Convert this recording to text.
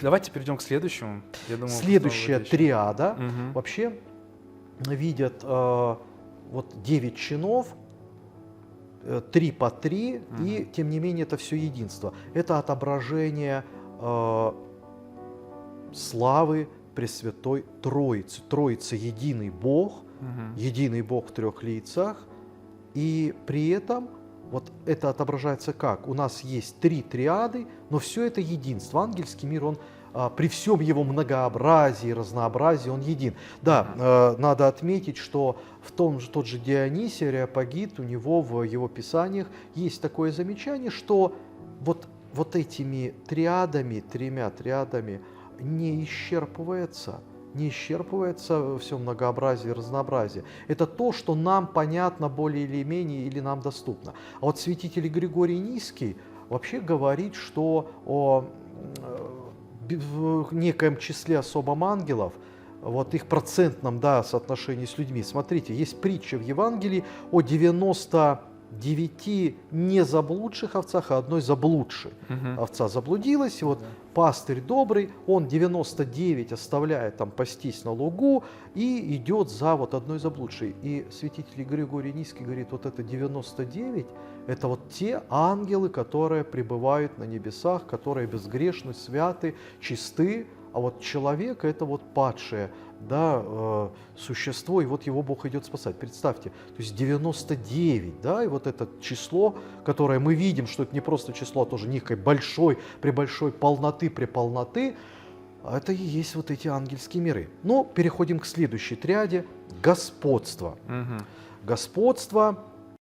Давайте перейдем к следующему. Я думаю, Следующая триада Мгм. вообще видят вот 9 чинов, 3 по 3, и тем не менее это все единство. Это отображение славы Пресвятой Троицы. Троица — единый Бог в трех лицах, и при этом вот это отображается как? У нас есть 3 триады, но все это единство. Ангельский мир, он при всем его многообразии, разнообразии, он един. Да, надо отметить, что тот же Дионисий Ареопагит, у него в его писаниях есть такое замечание, что вот этими триадами, 3 триадами не исчерпывается все многообразие и разнообразие. Это то, что нам понятно более или менее, или нам доступно. А вот святитель Григорий Низкий вообще говорит, что в некоем числе особом ангелов, вот их процентном, да, соотношении с людьми. Смотрите, есть притча в Евангелии о 99 не заблудших овцах, а одной заблудшей. Овца заблудилась, и вот пастырь добрый, он 99 оставляет там пастись на лугу и идет за вот одной заблудшей. И святитель Григорий Низкий говорит, вот это 99, это вот те ангелы, которые пребывают на небесах, которые безгрешны, святы, чисты, а вот человек — это вот падшее, да, существо, и вот его Бог идет спасать. Представьте, то есть 99, да, и вот это число, которое мы видим, что это не просто число, а тоже некой большой, при большой полноты, при полноты, это и есть вот эти ангельские миры. Но переходим к следующей триаде — господство. Господство